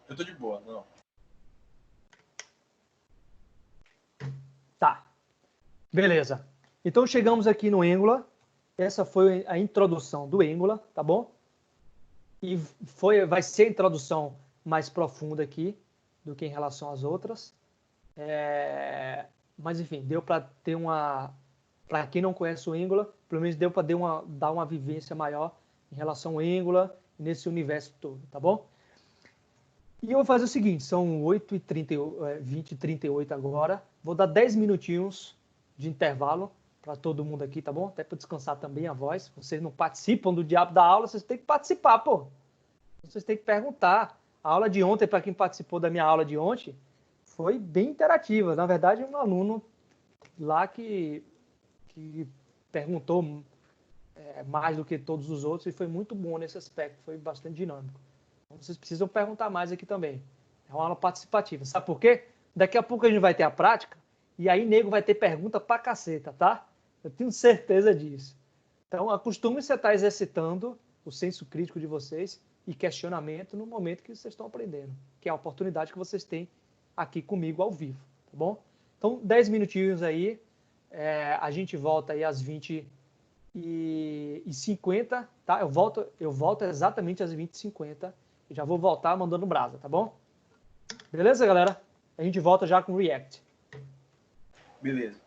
Eu tô de boa, não. Tá. Beleza. Então chegamos aqui no Angular. Essa foi a introdução do Angular, tá bom? E vai ser a introdução mais profunda aqui do que em relação às outras. Mas enfim, deu para ter uma. Para quem não conhece o Angular, pelo menos deu para dar uma vivência maior em relação ao Angular nesse universo todo, tá bom? E eu vou fazer o seguinte, são 8h30, 20h38 agora. Vou dar 10 minutinhos de intervalo para todo mundo aqui, tá bom? Até para descansar também a voz. Vocês não participam do diabo da aula, vocês têm que participar, pô. Vocês têm que perguntar. A aula de ontem, para quem participou da minha aula de ontem, foi bem interativa. Na verdade, um aluno lá que perguntou mais do que todos os outros e foi muito bom nesse aspecto, foi bastante dinâmico. Então, vocês precisam perguntar mais aqui também. É uma aula participativa. Sabe por quê? Daqui a pouco a gente vai ter a prática e aí nego vai ter pergunta pra caceta, tá? Eu tenho certeza disso. Então, acostume-se a estar exercitando o senso crítico de vocês e questionamento no momento que vocês estão aprendendo, que é a oportunidade que vocês têm aqui comigo ao vivo, tá bom? Então, 10 minutinhos aí, a gente volta aí às 20h50, tá? Eu volto exatamente às 20h50 e já vou voltar mandando brasa, tá bom? Beleza, galera? A gente volta já com React. Beleza.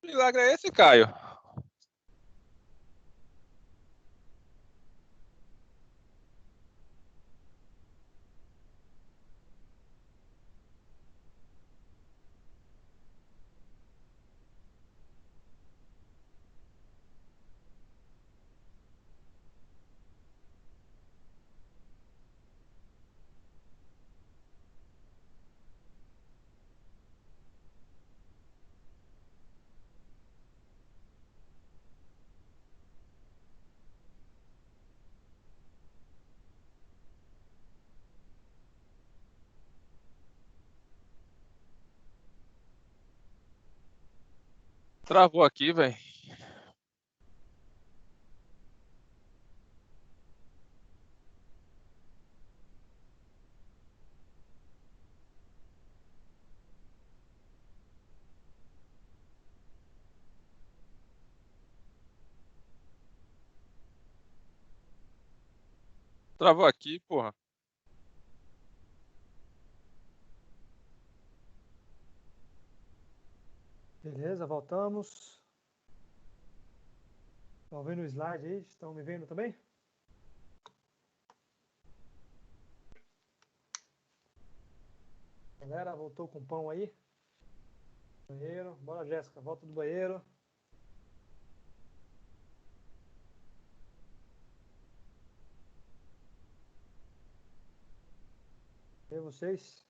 Que milagre é esse, Caio? Travou aqui, velho. Travou aqui, porra. Beleza, voltamos. Estão vendo o slide aí? Estão me vendo também? Galera, voltou com pão aí? Banheiro. Bora, Jéssica, volta do banheiro. E aí, vocês?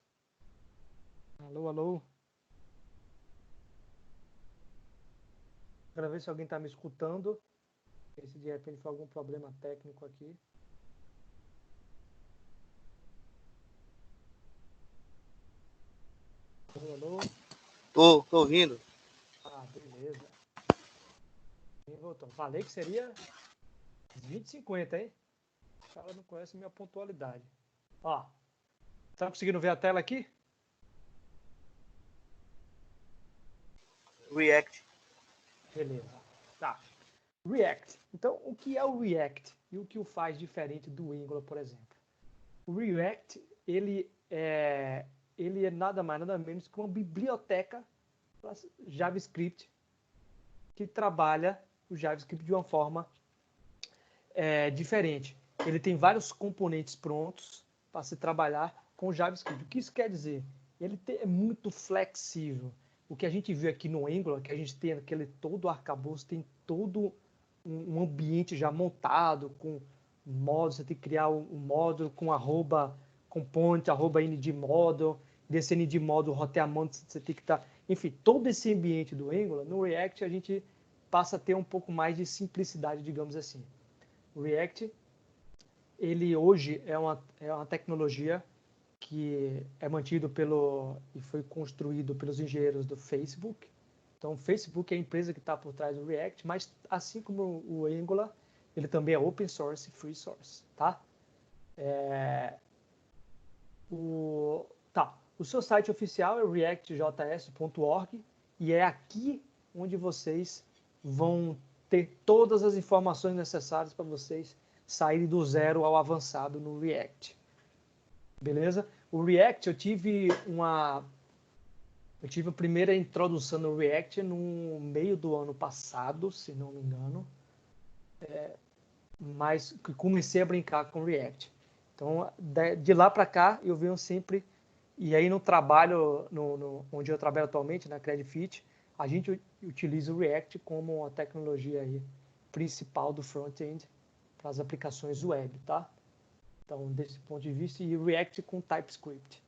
Alô, alô. Quero ver se alguém está me escutando. Se de repente for algum problema técnico aqui. Alô, alô. Tô ouvindo. Ah, beleza. E voltou. Falei que seria 20h50, hein? O cara não conhece minha pontualidade. Ó, tá conseguindo ver a tela aqui? React. Beleza. Tá. React. Então, o que é o React e o que o faz diferente do Angular, por exemplo? O React, ele é nada mais, nada menos que uma biblioteca para JavaScript que trabalha o JavaScript de uma forma diferente. Ele tem vários componentes prontos para se trabalhar com o JavaScript. O que isso quer dizer? Ele é muito flexível. O que a gente viu aqui no Angular, que a gente tem aquele todo arcabouço, tem todo um ambiente já montado com módulos, você tem que criar um módulo com arroba component, arroba ind model, desse ind model roteamento, você tem que estar... Enfim, todo esse ambiente do Angular, no React a gente passa a ter um pouco mais de simplicidade, digamos assim. O React, ele hoje é uma tecnologia que é mantido e foi construído pelos engenheiros do Facebook. Então, o Facebook é a empresa que está por trás do React, mas assim como o Angular, ele também é open source e free source, tá? O seu site oficial é reactjs.org e é aqui onde vocês vão ter todas as informações necessárias para vocês saírem do zero ao avançado no React. Beleza? O React, eu tive a primeira introdução no React no meio do ano passado, se não me engano, mas comecei a brincar com React. Então, de lá para cá, eu venho sempre, e aí no trabalho, onde eu trabalho atualmente, na CreditFit, a gente utiliza o React como a tecnologia aí principal do front-end para as aplicações web, tá? Então, desse ponto de vista, e React com TypeScript.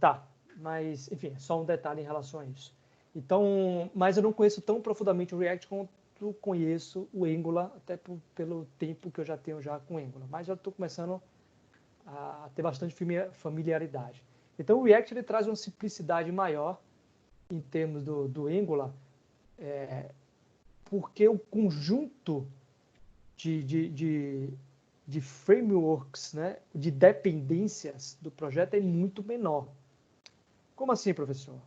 Tá, mas, enfim, só um detalhe em relação a isso. Então, mas eu não conheço tão profundamente o React quanto conheço o Angular, até pelo tempo que eu já tenho já com o Angular. Mas já estou começando a ter bastante familiaridade. Então, o React ele traz uma simplicidade maior em termos do Angular, porque o conjunto de frameworks, né, de dependências do projeto é muito menor. Como assim, professor?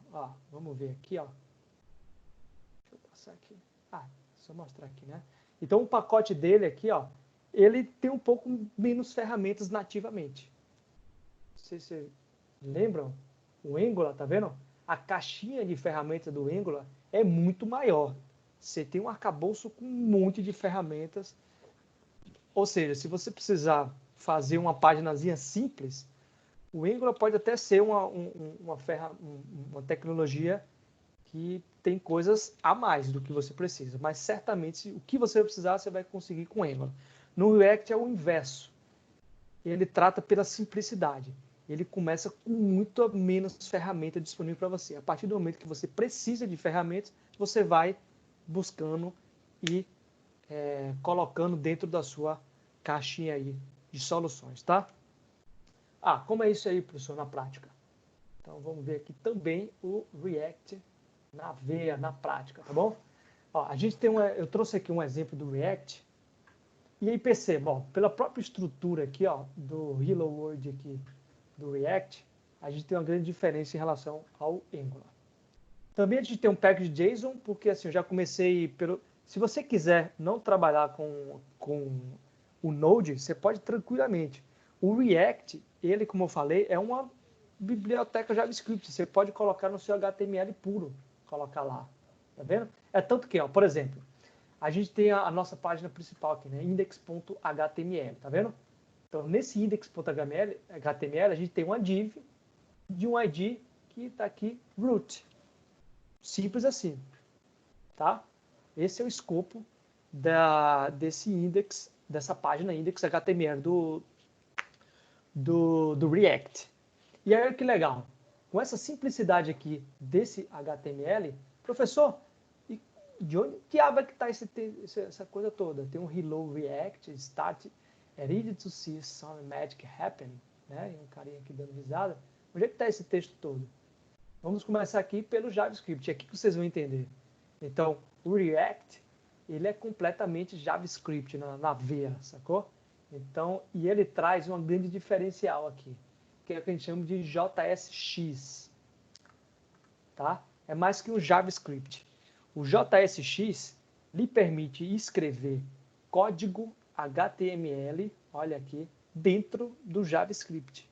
Vamos ver aqui, ó. Deixa eu passar aqui. Só mostrar aqui, né? Então, o pacote dele aqui, ó, ele tem um pouco menos ferramentas nativamente. Não sei se vocês lembram. O Angular, tá vendo? a caixinha de ferramentas do Angular é muito maior. Você tem um arcabouço com um monte de ferramentas. Ou seja, se você precisar fazer uma paginazinha simples, o Angular pode até ser uma tecnologia que tem coisas a mais do que você precisa, mas certamente o que você vai precisar, você vai conseguir com o Angular. No React é o inverso. Ele trata pela simplicidade. Ele começa com muito menos ferramenta disponível para você. A partir do momento que você precisa de ferramentas, você vai buscando e colocando dentro da sua caixinha aí de soluções, tá? Ah, como é isso aí, professor, na prática? Então, vamos ver aqui também o React na veia, na prática, tá bom? Ó, a gente tem eu trouxe aqui um exemplo do React. E aí perceba, ó, pela própria estrutura aqui, ó, do Hello World aqui, do React, a gente tem uma grande diferença em relação ao Angular. Também a gente tem um package JSON, porque assim, eu já comecei pelo... Se você quiser não trabalhar com o Node, você pode tranquilamente. O React, ele, como eu falei, é uma biblioteca JavaScript. Você pode colocar no seu HTML puro, colocar lá. Tá vendo? É tanto que, ó, por exemplo, a gente tem a nossa página principal aqui, né? index.html, tá vendo? Então, nesse index.html, a gente tem uma div de um ID que está aqui, root. Simples assim, tá? Esse é o escopo desse index, dessa página index.html do React. E aí, que legal. Com essa simplicidade aqui desse HTML, professor, de onde diabo é que está essa coisa toda? Tem um Hello React, Start, Ready to see some magic happen, né? E um carinha aqui dando risada. Onde é que está esse texto todo? Vamos começar aqui pelo JavaScript. É aqui que vocês vão entender. Então, o React, ele é completamente JavaScript na veia, sacou? Então, e ele traz um grande diferencial aqui, que é o que a gente chama de JSX, tá? É mais que um JavaScript. O JSX lhe permite escrever código HTML, olha aqui, dentro do JavaScript.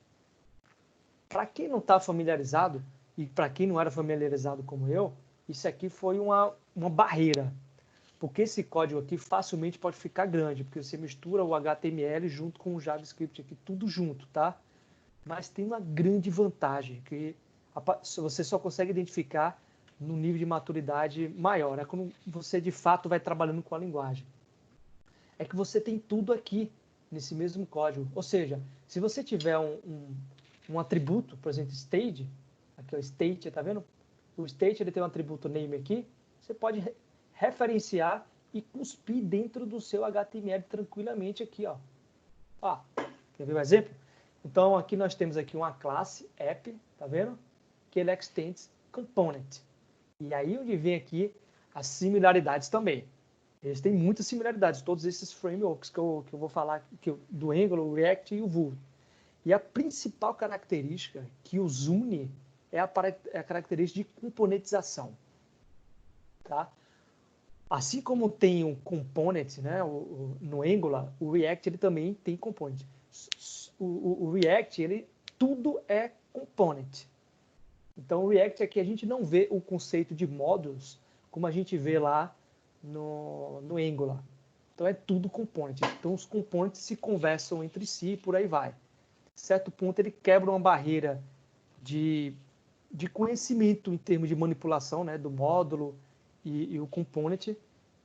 Para quem não está familiarizado, e para quem não era familiarizado como eu, isso aqui foi uma barreira. Porque esse código aqui facilmente pode ficar grande, porque você mistura o HTML junto com o JavaScript aqui, tudo junto, tá? Mas tem uma grande vantagem, que você só consegue identificar no nível de maturidade maior, é quando você de fato vai trabalhando com a linguagem. É que você tem tudo aqui nesse mesmo código. Ou seja, se você tiver um atributo, por exemplo, state, aqui é o state, tá vendo? O state ele tem um atributo name aqui, você pode referenciar e cuspir dentro do seu HTML tranquilamente aqui, ó. Ó, quer ver um exemplo? Então aqui nós temos aqui uma classe app, tá vendo? Que ele extends component. E aí onde vem aqui as similaridades também. Eles têm muitas similaridades, todos esses frameworks que eu vou falar, do Angular, o React e o Vue. E a principal característica que os une é a característica de componentização. Tá? Assim como tem um component, né, no Angular, o React ele também tem component. O React, tudo é component. Então, o React aqui a gente não vê o conceito de módulos como a gente vê lá no Angular. Então, é tudo component. Então, os components se conversam entre si e por aí vai. Certo ponto, ele quebra uma barreira de conhecimento em termos de manipulação, né, do módulo e o component,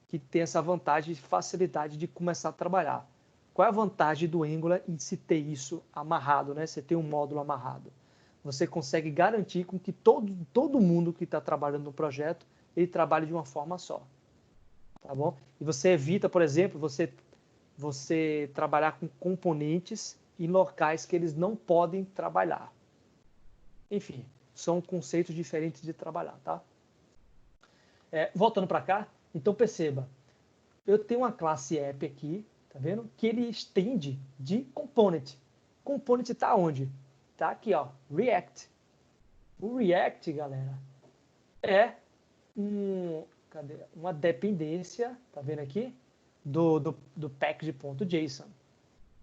que tem essa vantagem de facilidade de começar a trabalhar. Qual é a vantagem do Angular em se ter isso amarrado, né? Você ter um módulo amarrado. Você consegue garantir com que todo mundo que está trabalhando no projeto, ele trabalhe de uma forma só. Tá bom? E você evita, por exemplo, você trabalhar com componentes em locais que eles não podem trabalhar. Enfim, são conceitos diferentes de trabalhar, tá? Voltando para cá, então perceba, eu tenho uma classe app aqui, tá vendo? Que ele estende de component. Component está onde? Tá aqui, ó, React. O React, galera, é uma dependência, tá vendo aqui? Do package.json.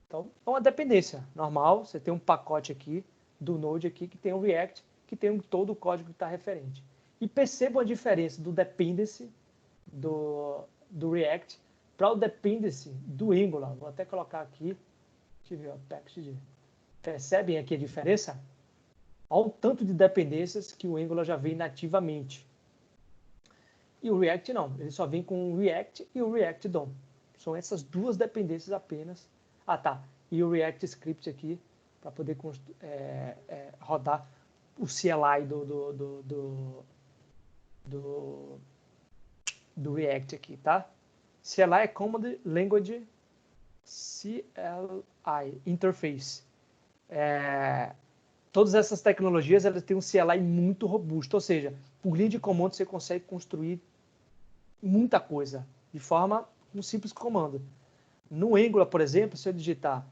Então, é uma dependência normal. Você tem um pacote aqui do Node aqui que tem o React que tem todo o código que está referente. E percebam a diferença do dependency do React para o dependency do Angular. Vou até colocar aqui. Deixa eu ver, package. Percebem aqui a diferença? Olha o tanto de dependências que o Angular já vem nativamente. E o React não, ele só vem com o React e o React DOM. São essas duas dependências apenas. Ah, tá. E o React Script aqui, para poder rodar o CLI do React aqui, tá? CLI é Command Language CLI, Interface. Todas essas tecnologias elas têm um CLI muito robusto, ou seja, por linha de comando você consegue construir muita coisa de forma um simples comando. No Angular, por exemplo, se eu digitar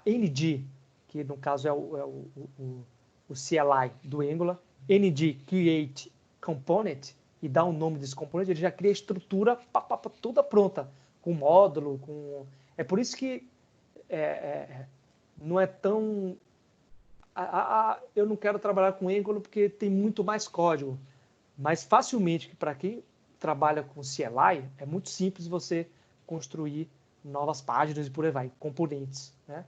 ng, que no caso é o CLI do Angular, ng create component e dá um nome desse componente, ele já cria a estrutura toda pronta, com módulo, com... É por isso que não é tão... eu não quero trabalhar com Angular porque tem muito mais código. Mas facilmente, para quem trabalha com CLI, é muito simples você construir novas páginas e por aí vai, componentes, né?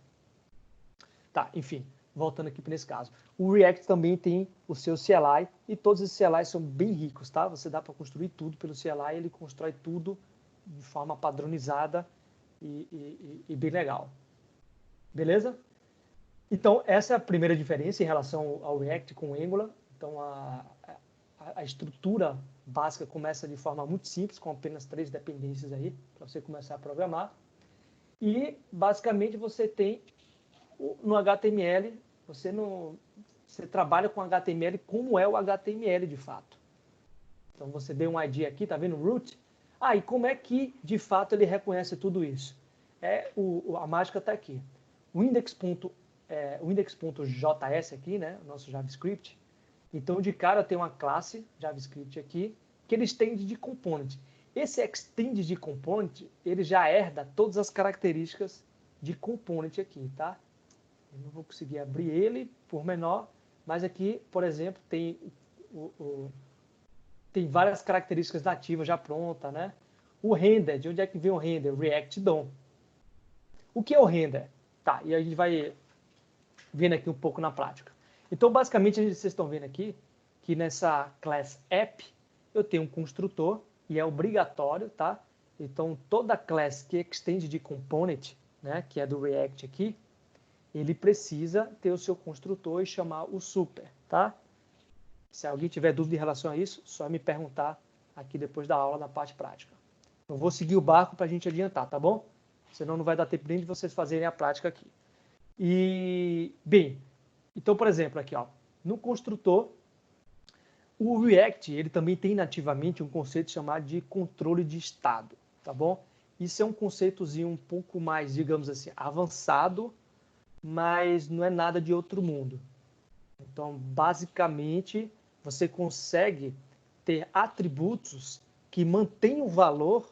Tá, enfim, voltando aqui para esse caso. O React também tem o seu CLI e todos esses CLI são bem ricos, tá? Você dá para construir tudo pelo CLI, ele constrói tudo de forma padronizada e bem legal. Beleza? Então, essa é a primeira diferença em relação ao React com o Angular. Então, a estrutura básica começa de forma muito simples, com apenas 3 dependências aí, para você começar a programar. E, basicamente, você tem, no HTML, você trabalha com HTML como é o HTML, de fato. Então, você deu um ID aqui, tá vendo? Root. E como é que, de fato, ele reconhece tudo isso? A mágica está aqui. O index.js aqui, né, o nosso JavaScript. Então, de cara, tem uma classe JavaScript aqui, que ele extende de component. Esse extend de component, ele já herda todas as características de component aqui, tá? Eu não vou conseguir abrir ele por menor, mas aqui, por exemplo, tem várias características nativas já prontas, né? O render, de onde é que vem o render? React DOM. O que é o render? Tá, e a gente vai vendo aqui um pouco na prática. Então, basicamente, vocês estão vendo aqui que nessa class app eu tenho um construtor e é obrigatório, tá? Então, toda class que extende de component, né, que é do React aqui, ele precisa ter o seu construtor e chamar o super, tá? Se alguém tiver dúvida em relação a isso, só me perguntar aqui depois da aula na parte prática. Eu vou seguir o barco para a gente adiantar, tá bom? Senão não vai dar tempo nem de vocês fazerem a prática aqui. E, bem, então, por exemplo, aqui, ó, no construtor, o React, ele também tem nativamente um conceito chamado de controle de estado, tá bom? Isso é um conceitozinho um pouco mais, digamos assim, avançado, mas não é nada de outro mundo. Então, basicamente, você consegue ter atributos que mantêm o valor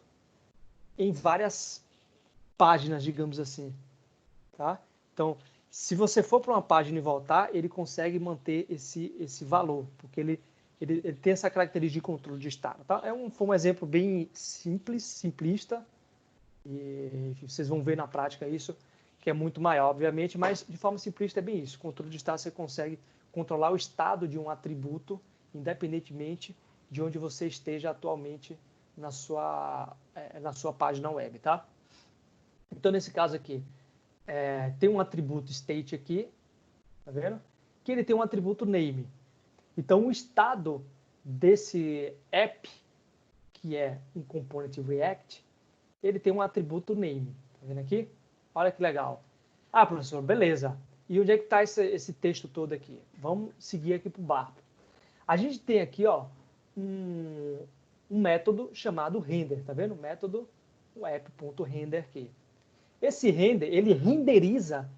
em várias páginas, digamos assim, tá? Então, se você for para uma página e voltar, ele consegue manter esse valor, porque ele tem essa característica de controle de estado. Tá? Foi um exemplo bem simplista, e vocês vão ver na prática isso, que é muito maior, obviamente, mas de forma simplista é bem isso. Controle de estado, você consegue controlar o estado de um atributo, independentemente de onde você esteja atualmente na sua página web. Tá? Então, nesse caso aqui, tem um atributo state aqui, tá vendo? Que ele tem um atributo name. Então, o estado desse app, que é um component React, ele tem um atributo name. Tá vendo aqui? Olha que legal. Professor, beleza. E onde é que está esse texto todo aqui? Vamos seguir aqui para o barco. A gente tem aqui, ó, um método chamado render, tá vendo? O método app.render aqui. Esse render, ele renderiza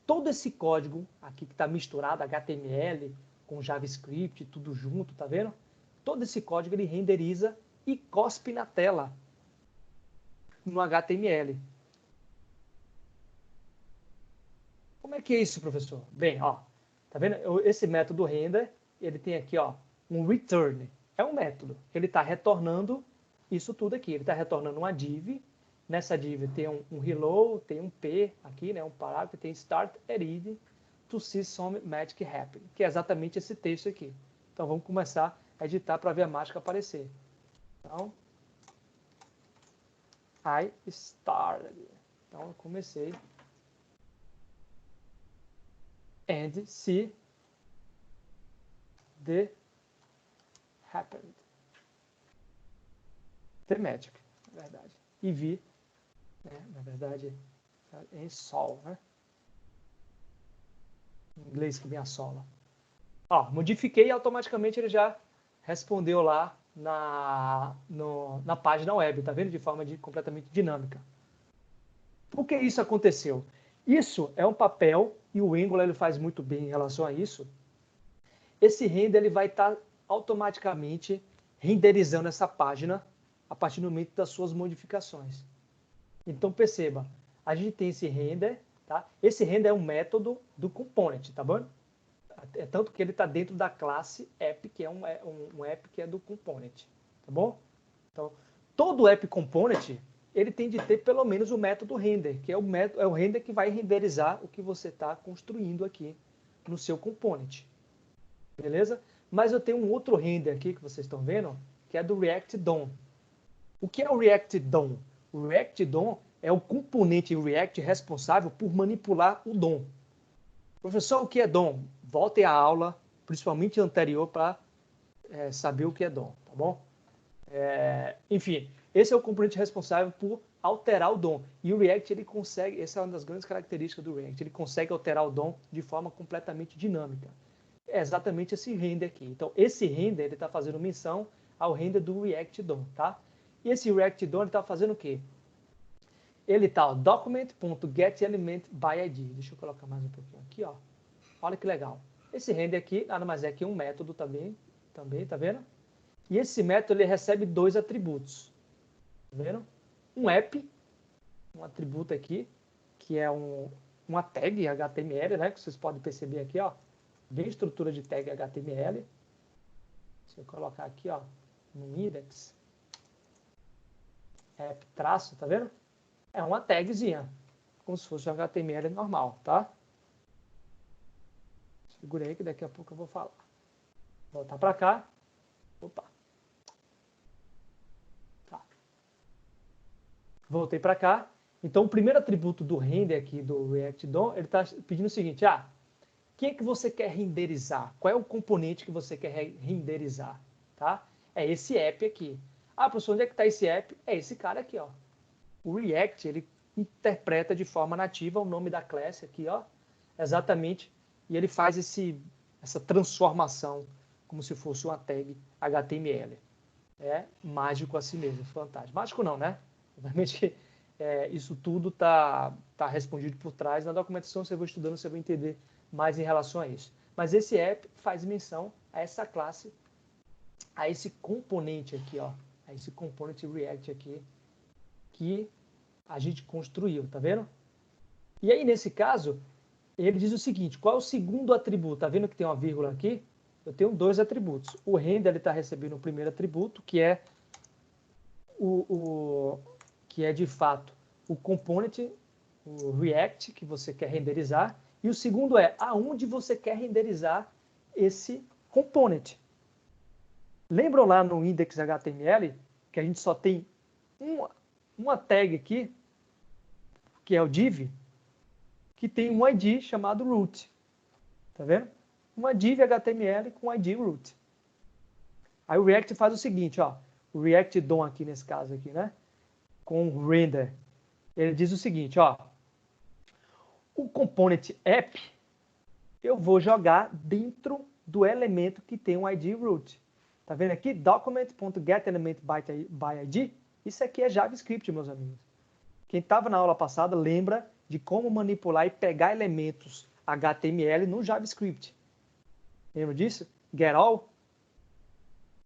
todo esse código aqui que está misturado, HTML com JavaScript, tudo junto, tá vendo? Todo esse código ele renderiza e cospe na tela no HTML. Como é que é isso, professor? Bem, ó, Tá vendo? Esse método render, ele tem aqui, ó, um return. É um método. Ele está retornando isso tudo aqui. Ele está retornando uma div. Nessa div tem um hello, tem um P aqui, né, um parágrafo, tem start reading to see some magic happen, que é exatamente esse texto aqui. Então vamos começar a editar para ver a mágica aparecer. Então, I started. Então eu comecei. And see the happened. The magic, na verdade. E vi, né, na verdade, em sol, né? Em inglês que vem a sola. Ó, modifiquei e automaticamente ele já respondeu lá na página web, tá vendo? De forma completamente dinâmica. Por que isso aconteceu? Isso é um papel e o Angular ele faz muito bem em relação a isso. Esse render ele vai estar automaticamente renderizando essa página a partir do momento das suas modificações. Então perceba, a gente tem esse render, tá? Esse render é um método do component, tá bom? É tanto que ele está dentro da classe app, que é um app que é do component, tá bom? Então, todo app component, ele tem de ter pelo menos o método render, que é o render que vai renderizar o que você está construindo aqui no seu component. Beleza? Mas eu tenho um outro render aqui que vocês estão vendo, que é do React DOM. O que é o React DOM? O React DOM é o componente React responsável por manipular o DOM. Professor, o que é DOM? Volte à aula, principalmente anterior, para saber o que é DOM, tá bom? Enfim, esse é o componente responsável por alterar o DOM. E o React, ele consegue, essa é uma das grandes características do React, ele consegue alterar o DOM de forma completamente dinâmica. É exatamente esse render aqui. Então, esse render, ele está fazendo menção ao render do React DOM, tá? E esse React DOM, ele está fazendo o quê? Ele está document.getElementById. Deixa eu colocar mais um pouquinho aqui, ó. Olha que legal. Esse render aqui, nada mais é que um método também, tá vendo? E esse método, ele recebe dois atributos. Tá vendo? Um app, um atributo aqui, que é uma tag HTML, né? Que vocês podem perceber aqui, ó. Bem estrutura de tag HTML. Se eu colocar aqui, ó, no index, app traço, tá vendo? É uma tagzinha, como se fosse um HTML normal, tá? Segura aí que daqui a pouco eu vou falar. Voltar para cá. Opa. Tá. Voltei para cá. Então, o primeiro atributo do render aqui do React DOM, ele está pedindo o seguinte, o que é que você quer renderizar? Qual é o componente que você quer renderizar? Tá? É esse app aqui. Professor, onde é que está esse app? É esse cara aqui, ó. O React, ele interpreta de forma nativa o nome da classe aqui, ó. Exatamente. E ele faz essa transformação como se fosse uma tag HTML. É mágico assim mesmo, fantástico. Mágico não, né? Obviamente, isso tudo tá respondido por trás. Na documentação, você vai estudando, você vai entender mais em relação a isso. Mas esse app faz menção a essa classe, a esse componente aqui, ó. A esse componente React aqui, que a gente construiu, tá vendo? E aí, nesse caso, ele diz o seguinte, qual é o segundo atributo? Tá vendo que tem uma vírgula aqui? Eu tenho dois atributos. O render, ele está recebendo o primeiro atributo, que é que é de fato o component, o React, que você quer renderizar, e o segundo é aonde você quer renderizar esse component. Lembram lá no index.html que a gente só tem uma tag aqui, que é o div, que tem um ID chamado root. Tá vendo? Uma div HTML com ID root. Aí o React faz o seguinte, ó, o React DOM aqui nesse caso aqui, né? Com o render. Ele diz o seguinte, ó, o component app eu vou jogar dentro do elemento que tem um ID root. Tá vendo aqui? Document.getElementById. Isso aqui é JavaScript, meus amigos. Quem estava na aula passada lembra de como manipular e pegar elementos HTML no JavaScript. Lembra disso? GetAll,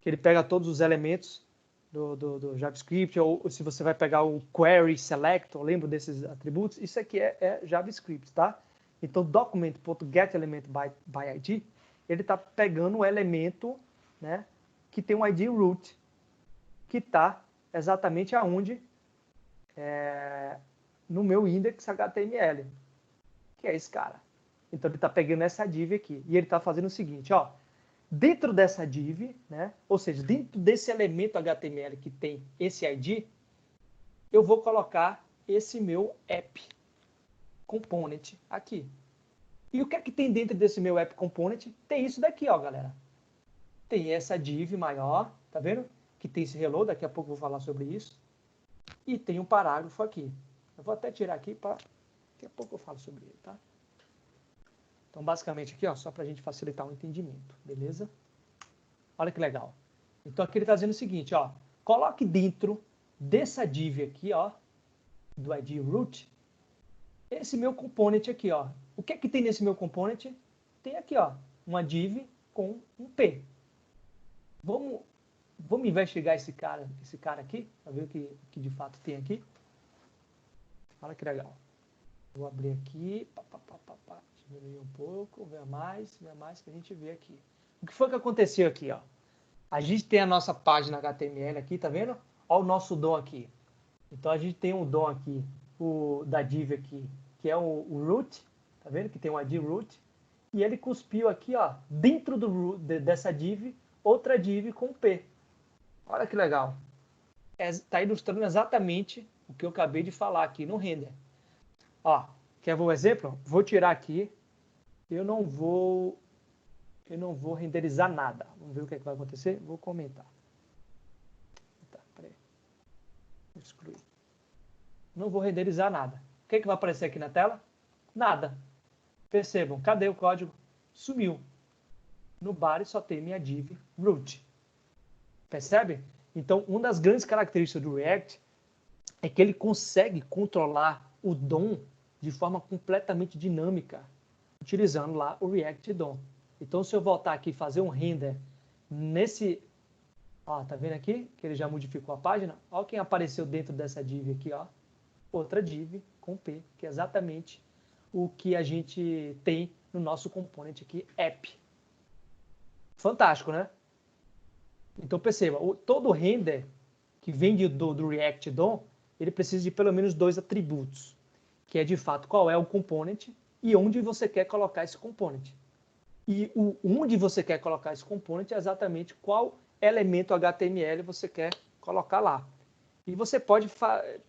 que ele pega todos os elementos do JavaScript, ou se você vai pegar o query selector, lembra desses atributos? Isso aqui é JavaScript, tá? Então, document.getElementById, ele está pegando o elemento, né, que tem um ID root, que está exatamente aonde? No meu index HTML, que é esse cara. Então, ele está pegando essa div aqui. E ele está fazendo o seguinte, ó. Dentro dessa div, né, ou seja, dentro desse elemento HTML que tem esse ID, eu vou colocar esse meu app component aqui. E o que é que tem dentro desse meu app component? Tem isso daqui, ó, galera. Tem essa div maior, tá vendo? Que tem esse hello, daqui a pouco eu vou falar sobre isso. E tem um parágrafo aqui. Eu vou até tirar aqui para daqui a pouco eu falo sobre ele, tá? Então, basicamente aqui, ó, só para a gente facilitar o entendimento, beleza? Olha que legal. Então, aqui ele está dizendo o seguinte, ó. Coloque dentro dessa div aqui, ó, do ID root, esse meu component aqui, ó. O que é que tem nesse meu component? Tem aqui, ó, uma div com um P. Vamos investigar esse cara aqui, para ver o que de fato tem aqui. Olha que legal. Vou abrir aqui, diminuir um pouco, ver mais, que a gente vê aqui. O que foi que aconteceu aqui, ó? A gente tem a nossa página HTML aqui, tá vendo? Olha o nosso DOM aqui. Então, a gente tem um DOM aqui, da div aqui, que é o root, tá vendo? Que tem um ID root. E ele cuspiu aqui, ó, dentro dessa div, outra div com P. Olha que legal. Está ilustrando exatamente o que eu acabei de falar aqui no render. Ó, quer ver um exemplo? Vou tirar aqui. Eu não vou renderizar nada. Vamos ver o que é que vai acontecer? Vou comentar. Tá, peraí. Vou excluir. Não vou renderizar nada. O que é que vai aparecer aqui na tela? Nada. Percebam, cadê o código? Sumiu. No body só tem minha div root. Percebe? Então, uma das grandes características do React é que ele consegue controlar o DOM de forma completamente dinâmica, utilizando lá o React DOM. Então, se eu voltar aqui e fazer um render nesse... Ó, tá vendo aqui que ele já modificou a página? Ó quem apareceu dentro dessa div aqui, ó. Outra div com P, que é exatamente o que a gente tem no nosso component aqui, app. Fantástico, né? Então, perceba, todo render que vem do React DOM, ele precisa de pelo menos 2 atributos, que é, de fato, qual é o component e onde você quer colocar esse component. E onde você quer colocar esse component é exatamente qual elemento HTML você quer colocar lá. E você pode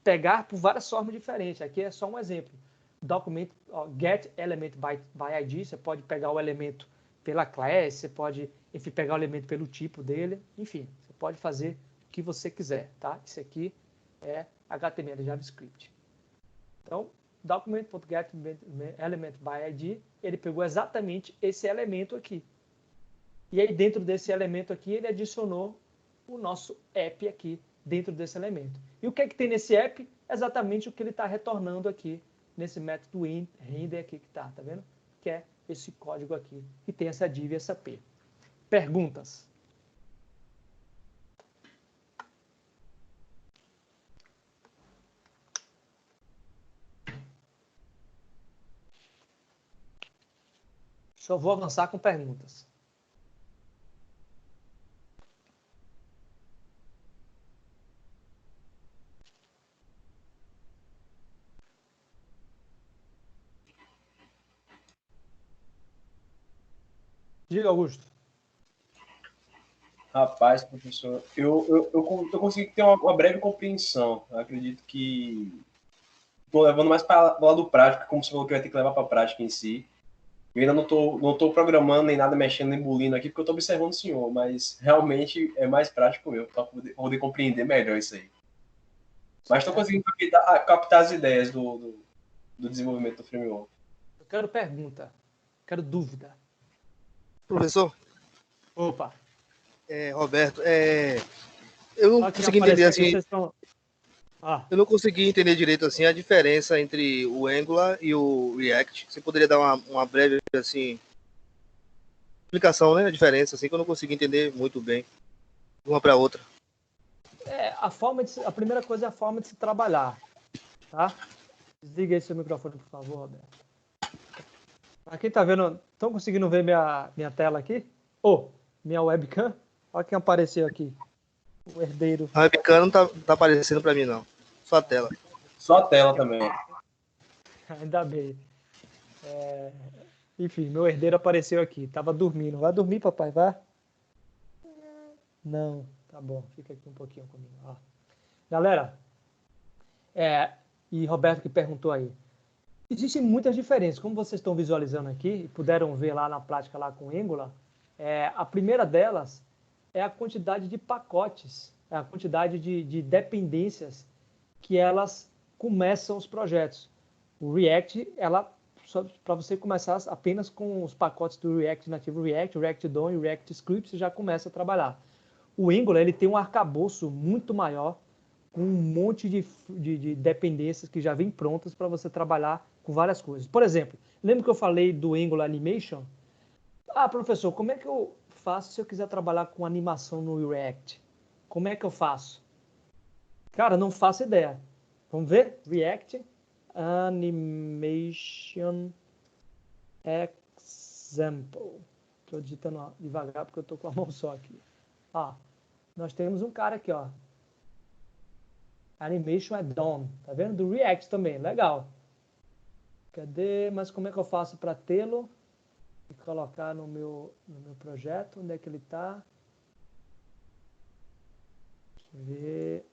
pegar por várias formas diferentes. Aqui é só um exemplo. Document, get element by ID, você pode pegar o elemento pela class, você pode, enfim, pegar o elemento pelo tipo dele, enfim, você pode fazer o que você quiser, tá? Isso aqui é HTML JavaScript. Então, document.getElementById, ele pegou exatamente esse elemento aqui. E aí, dentro desse elemento aqui, ele adicionou o nosso app aqui dentro desse elemento. E o que é que tem nesse app? Exatamente o que ele está retornando aqui nesse método render aqui que tá vendo? Que é esse código aqui, que tem essa div e essa P. Perguntas? Só vou avançar com perguntas. Diga, Augusto. Rapaz, professor, eu consegui ter uma breve compreensão. Eu acredito que estou levando mais para o lado prático, como você falou que vai ter que levar para a prática em si. Eu ainda não tô programando nem nada, mexendo nem bolindo aqui, porque eu estou observando o senhor, mas realmente é mais prático eu, para poder compreender melhor isso aí. Mas estou conseguindo captar as ideias do desenvolvimento do framework. Eu quero pergunta. Quero dúvida. Professor, Opa. Roberto, eu não consegui entender assim. Eu não consegui entender direito assim a diferença entre o Angular e o React. Você poderia dar uma breve assim explicação, né? A diferença assim que eu não consegui entender muito bem de uma para outra. A primeira coisa é a forma de se trabalhar, tá? Desliga aí seu microfone, por favor, Roberto. Pra quem tá vendo, estão conseguindo ver minha tela aqui? Minha webcam? Olha quem apareceu aqui. O herdeiro. A webcam não tá aparecendo para mim, não. Só a tela. Só a tela também. Ainda bem. Enfim, meu herdeiro apareceu aqui. Tava dormindo. Vai dormir, papai, vai? Não. Tá bom. Fica aqui um pouquinho comigo. Ó. Galera, e Roberto que perguntou aí. Existem muitas diferenças. Como vocês estão visualizando aqui, e puderam ver lá na prática lá com Angular, a primeira delas é a quantidade de pacotes, a quantidade de dependências que elas começam os projetos. O React, para você começar apenas com os pacotes do React nativo React, React DOM e React Script, você já começa a trabalhar. O Angular ele tem um arcabouço muito maior, com um monte de dependências que já vêm prontas para você trabalhar com várias coisas. Por exemplo, lembra que eu falei do Angular Animation? Ah, professor, como é que eu faço se eu quiser trabalhar com animação no React? Como é que eu faço? Cara, não faço ideia. Vamos ver? React Animation Example. Estou digitando devagar porque eu estou com a mão só aqui. Nós temos um cara aqui, ó. Animation Add-on. Tá vendo? Do React também. Legal. Cadê? Mas como é que eu faço para tê-lo e colocar no meu projeto? Onde é que ele está? Deixa eu ver.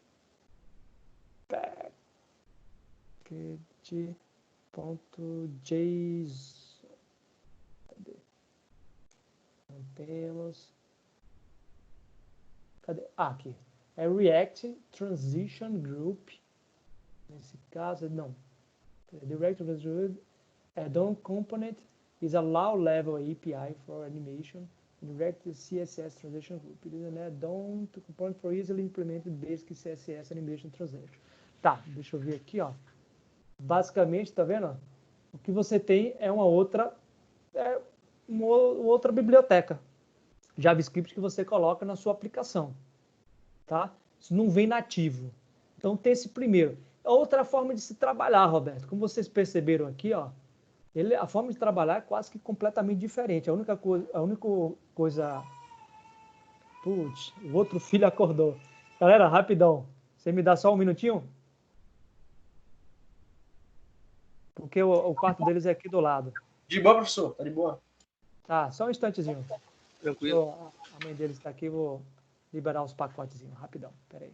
Package.json. Cadê? Não temos. Cadê? Aqui. É React Transition Group. Nesse caso, não. The React Transition Add-on component is a low-level API for animation in React CSS Transition Group. It is an add-on to component for easily implemented basic CSS animation transition. Tá, deixa eu ver aqui, ó. Basicamente, tá vendo? O que você tem é uma outra biblioteca JavaScript que você coloca na sua aplicação, tá? Isso não vem nativo. Então tem esse primeiro. Outra forma de se trabalhar, Roberto, como vocês perceberam aqui, ó, a forma de trabalhar é quase que completamente diferente. A única coisa. Putz, o outro filho acordou. Galera, rapidão. Você me dá só um minutinho? Porque o quarto deles é aqui do lado. De boa, professor? Tá de boa? Tá, só um instantezinho. Tranquilo. A mãe deles está aqui, vou liberar os pacotezinhos, rapidão. Pera aí.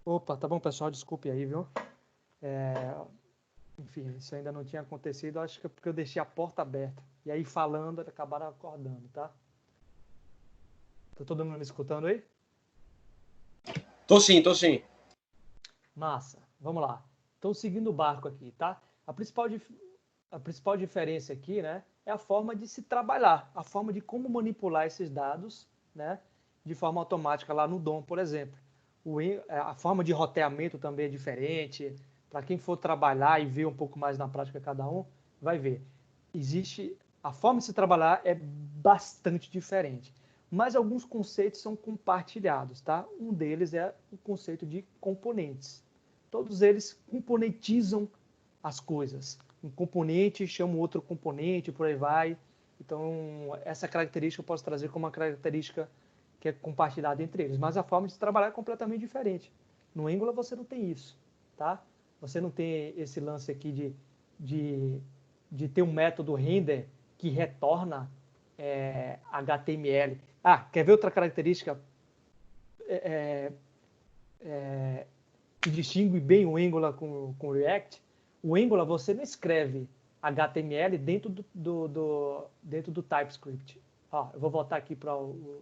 Opa, tá bom, pessoal, desculpe aí, viu? Enfim, isso ainda não tinha acontecido, acho que é porque eu deixei a porta aberta. E aí, falando, acabaram acordando, tá? Tá todo mundo me escutando aí? Tô sim, tô sim. Massa, vamos lá. Então, seguindo o barco aqui, tá? A principal diferença aqui, né, é a forma de se trabalhar, a forma de como manipular esses dados, né, de forma automática lá no DOM, por exemplo. A forma de roteamento também é diferente. Para quem for trabalhar e ver um pouco mais na prática cada um, vai ver. A forma de se trabalhar é bastante diferente, mas alguns conceitos são compartilhados, tá? Um deles é o conceito de componentes. Todos eles componentizam as coisas. Um componente chama outro componente, por aí vai. Então, essa característica eu posso trazer como uma característica que é compartilhada entre eles. Mas a forma de se trabalhar é completamente diferente. No Angular você não tem isso, tá? Você não tem esse lance aqui de ter um método render que retorna HTML. Ah, quer ver outra característica que distingue bem o Angular com o React? O Angular você não escreve HTML dentro do TypeScript. Ó, eu vou voltar aqui para o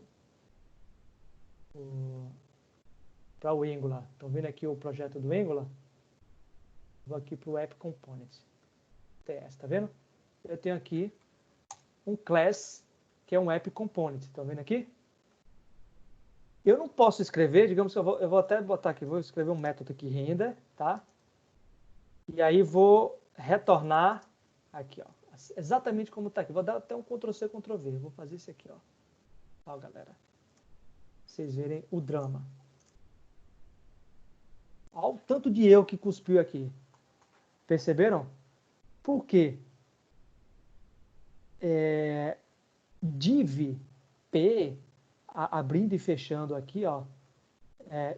Angular. Estão vendo aqui o projeto do Angular? Vou aqui para o App Components. TS, tá vendo? Eu tenho aqui um class que é um App Component. Estão vendo aqui? Eu não posso escrever, digamos que eu vou até botar aqui, vou escrever um método aqui, render, tá? E aí vou retornar aqui, ó, exatamente como está aqui. Vou dar até um Ctrl+C, Ctrl+V. Vou fazer isso aqui, ó. Ó, galera. Pra vocês verem o drama. Olha o tanto de erro que cuspiu aqui. Perceberam? Por quê? Div P, abrindo e fechando aqui, ó.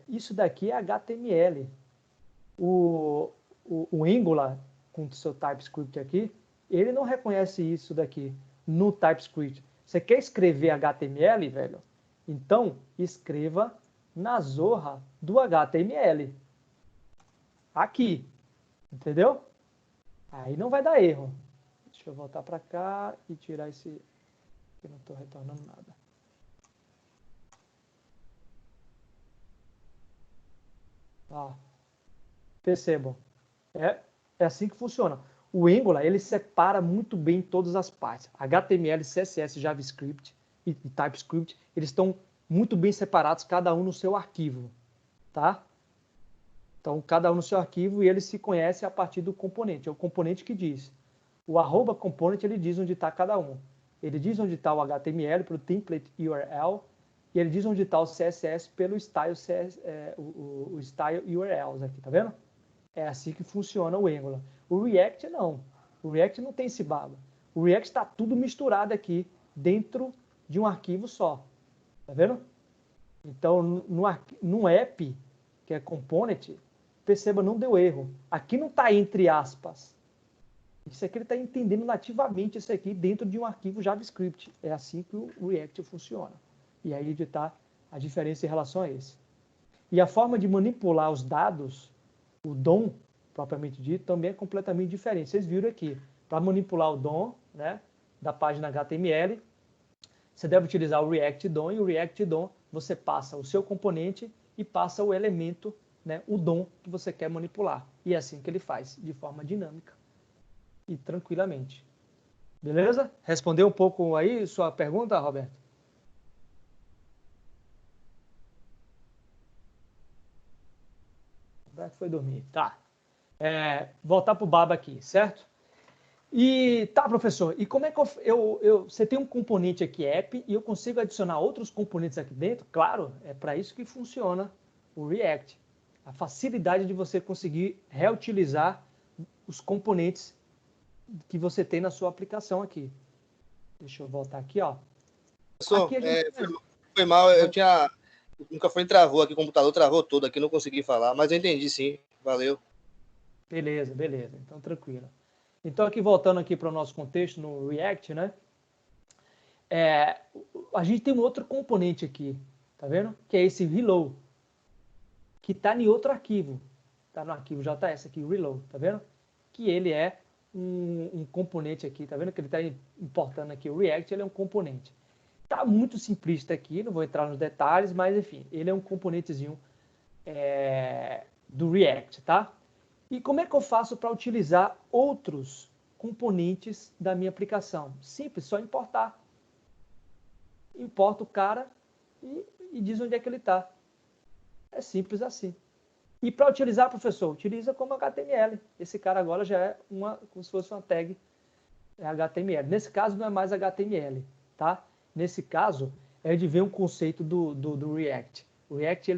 Isso daqui é HTML. O Angular, com o seu TypeScript aqui, ele não reconhece isso daqui no TypeScript. Você quer escrever HTML, velho? Então, escreva na zorra do HTML. Aqui. Entendeu? Aí não vai dar erro. Deixa eu voltar para cá e tirar esse... Eu não estou retornando nada. Ó. Percebam. É assim que funciona. O Angular, ele separa muito bem todas as partes. HTML, CSS, JavaScript e TypeScript, eles estão muito bem separados, cada um no seu arquivo, tá? Então, cada um no seu arquivo e eles se conhecem a partir do componente. É o componente que diz. O @component, ele diz onde está cada um. Ele diz onde está o HTML pelo template URL e ele diz onde está o CSS pelo style, o style URLs aqui, tá vendo? É assim que funciona o Angular. O React não. O React não tem esse baba. O React está tudo misturado aqui dentro de um arquivo só. Tá vendo? Então, no app, que é component, perceba, não deu erro. Aqui não está entre aspas. Isso aqui ele está entendendo nativamente isso aqui dentro de um arquivo JavaScript. É assim que o React funciona. E aí está a diferença em relação a esse. E a forma de manipular os dados, o DOM, propriamente dito, também é completamente diferente. Vocês viram aqui, para manipular o DOM, né, da página HTML, você deve utilizar o React DOM, e o React DOM você passa o seu componente e passa o elemento, né, o DOM que você quer manipular. E é assim que ele faz, de forma dinâmica e tranquilamente. Beleza? Respondeu um pouco aí sua pergunta, Roberto? Roberto foi dormir. Tá. Voltar para o Baba aqui, certo? E tá, professor, e como é que você tem um componente aqui, app, e eu consigo adicionar outros componentes aqui dentro? Claro, é para isso que funciona o React. A facilidade de você conseguir reutilizar os componentes que você tem na sua aplicação aqui. Deixa eu voltar aqui, ó. Professor, foi mal, eu tinha... O microfone travou aqui, o computador travou todo aqui, não consegui falar, mas eu entendi sim, valeu. Beleza, então tranquilo. Então, aqui voltando aqui para o nosso contexto no React, né? A gente tem um outro componente aqui, tá vendo? Que é esse hello, que está em outro arquivo. tá no arquivo JS aqui, reload, tá vendo? Que ele é um componente aqui, tá vendo que ele está importando aqui o React, ele é um componente. Tá muito simplista aqui, não vou entrar nos detalhes, mas enfim, ele é um componentezinho do React, tá? E como é que eu faço para utilizar outros componentes da minha aplicação? Simples, só importar. Importa o cara e diz onde é que ele está. É simples assim. E para utilizar, professor, utiliza como HTML. Esse cara agora já é como se fosse uma tag HTML. Nesse caso não é mais HTML, tá? Nesse caso é de ver um conceito do React. O React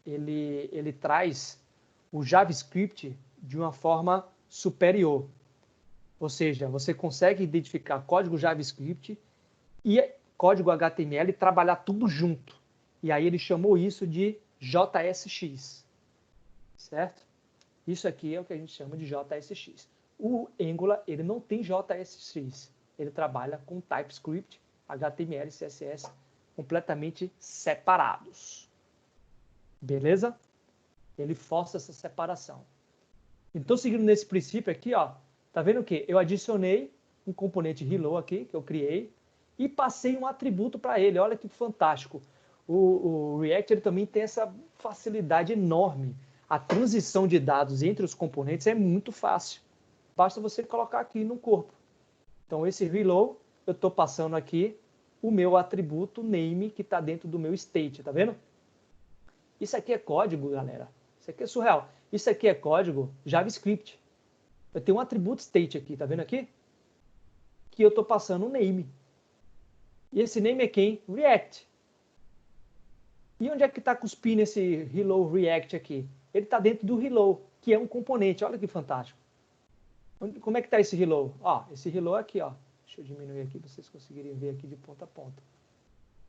ele traz o JavaScript de uma forma superior. Ou seja, você consegue identificar código JavaScript e código HTML e trabalhar tudo junto. E aí ele chamou isso de JSX. Certo? Isso aqui é o que a gente chama de JSX. O Angular, ele não tem JSX. Ele trabalha com TypeScript, HTML e CSS completamente separados. Beleza? Ele força essa separação. Então, seguindo nesse princípio aqui, ó, tá vendo o quê? Eu adicionei um componente hello aqui, que eu criei, e passei um atributo para ele. Olha que fantástico. O React ele também tem essa facilidade enorme. A transição de dados entre os componentes é muito fácil. Basta você colocar aqui no corpo. Então, esse hello, eu estou passando aqui o meu atributo name que está dentro do meu state, tá vendo? Isso aqui é código, galera. Isso aqui é surreal. Isso aqui é código JavaScript. Eu tenho um atributo state aqui, tá vendo aqui? Que eu estou passando um name. E esse name é quem? React. E onde é que está cuspindo esse hello React aqui? Ele está dentro do hello, que é um componente. Olha que fantástico. Como é que está esse hello? Ó, esse hello aqui, ó. Deixa eu diminuir aqui para vocês conseguirem ver aqui de ponta a ponta.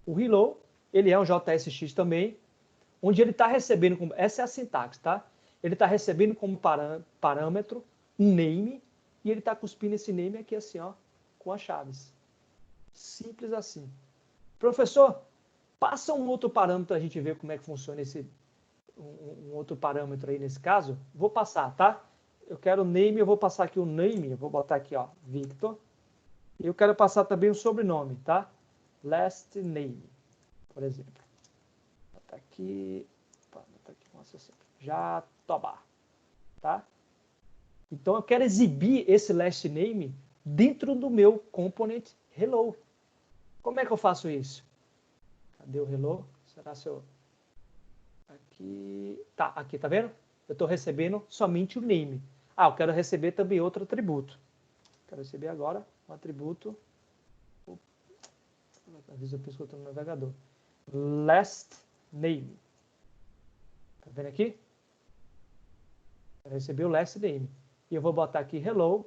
O hello, ele é um JSX também, onde ele está recebendo, essa é a sintaxe, tá? Ele está recebendo como parâmetro um name e ele está cuspindo esse name aqui assim, ó, com as chaves. Simples assim. Professor, passa um outro parâmetro a gente ver como é que funciona um outro parâmetro aí nesse caso. Vou passar, tá? Eu quero name, eu vou passar aqui o name, eu vou botar aqui, ó, Victor. E eu quero passar também o sobrenome, tá? Last name, por exemplo. Vou botar aqui, com assim, Jatobá, tá? Então eu quero exibir esse last name dentro do meu component hello. Como é que eu faço isso? Cadê o hello? Será que eu... Aqui... Tá, aqui, tá vendo? Eu estou recebendo somente o name. Ah, eu quero receber também outro atributo. Quero receber agora um atributo... Avisa o pisco no navegador. Last name. Tá vendo aqui? Quero receber o last name. E eu vou botar aqui hello.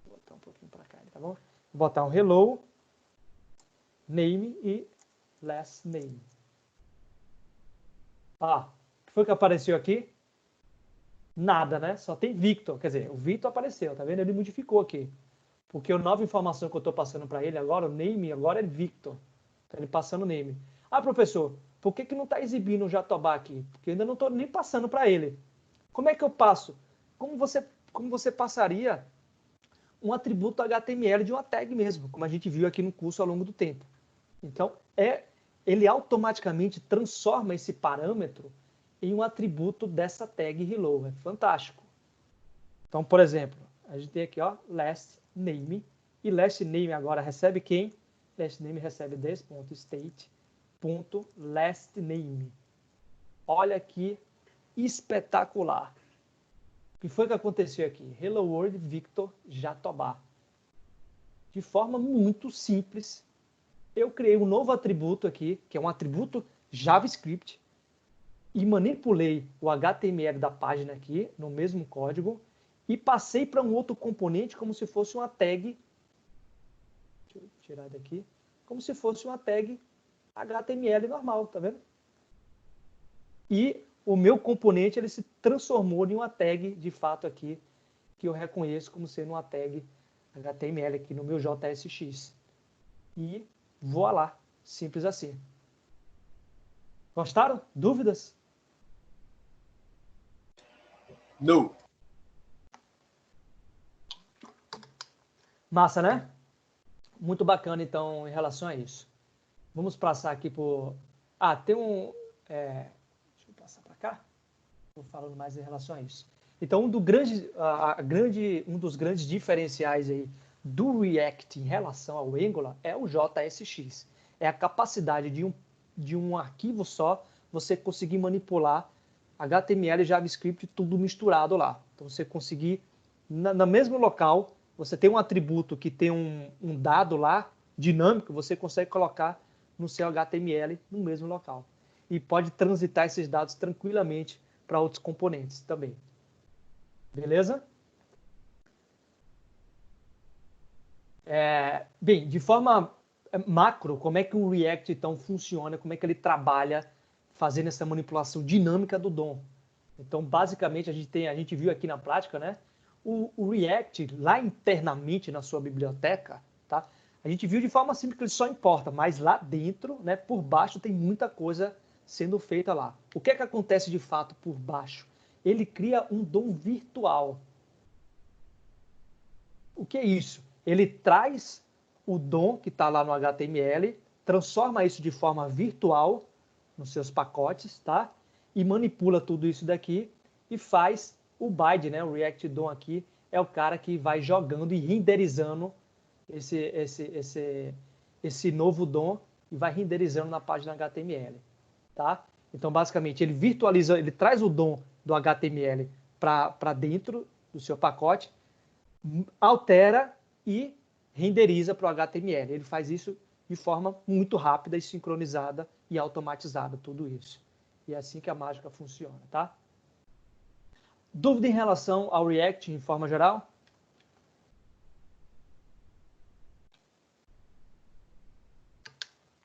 Vou botar um pouquinho para cá, tá bom? Vou botar um hello, name e last name. Ah, o que foi que apareceu aqui? Nada, né? Só tem Victor. Quer dizer, o Victor apareceu, tá vendo? Ele modificou aqui. Porque a nova informação que eu estou passando para ele agora, o name, agora é Victor. Tá ele passando o name. Ah, professor, por que não está exibindo o Jatobá aqui? Porque eu ainda não estou nem passando para ele. Como é que eu passo? Como você passaria um atributo HTML de uma tag mesmo, como a gente viu aqui no curso ao longo do tempo. Então, ele automaticamente transforma esse parâmetro em um atributo dessa tag hello. É fantástico. Então, por exemplo, a gente tem aqui, ó, last name, e last name agora recebe quem? Last name recebe this.state.lastName. Olha que espetacular. O que foi que aconteceu aqui? Hello World Victor Jatobá. De forma muito simples, eu criei um novo atributo aqui, que é um atributo JavaScript, e manipulei o HTML da página aqui, no mesmo código, e passei para um outro componente como se fosse uma tag. Deixa eu tirar daqui. Como se fosse uma tag HTML normal, tá vendo? E o meu componente ele se transformou em uma tag, de fato, aqui, que eu reconheço como sendo uma tag HTML aqui no meu JSX. E voilá, simples assim. Gostaram? Dúvidas? No. Massa, né? Muito bacana, então, em relação a isso. Vamos passar aqui por... tem um... Deixa eu passar para cá. Estou falando mais em relação a isso. Então, um dos grandes diferenciais aí do React em relação ao Angular é o JSX. É a capacidade de um arquivo só você conseguir manipular HTML e JavaScript tudo misturado lá. Então, você conseguir, no mesmo local, você tem um atributo que tem um dado lá, dinâmico, você consegue colocar no seu HTML no mesmo local. E pode transitar esses dados tranquilamente para outros componentes também. Beleza? Bem, de forma macro, como é que o React então funciona, como é que ele trabalha fazendo essa manipulação dinâmica do DOM. Então, basicamente, a gente viu aqui na prática, né? O React, lá internamente na sua biblioteca, tá? A gente viu de forma simples que ele só importa, mas lá dentro, né, por baixo, tem muita coisa sendo feita lá. O que é que acontece de fato por baixo? Ele cria um DOM virtual. O que é isso? Ele traz o DOM que está lá no HTML, transforma isso de forma virtual nos seus pacotes, tá? E manipula tudo isso daqui e faz o BIDE, né? O React DOM aqui é o cara que vai jogando e renderizando esse novo DOM e vai renderizando na página HTML, tá? Então, basicamente, ele virtualiza, ele traz o DOM do HTML para dentro do seu pacote, altera e renderiza para o HTML. Ele faz isso de forma muito rápida e sincronizada e automatizada, tudo isso. E é assim que a mágica funciona, tá? Dúvida em relação ao React em forma geral?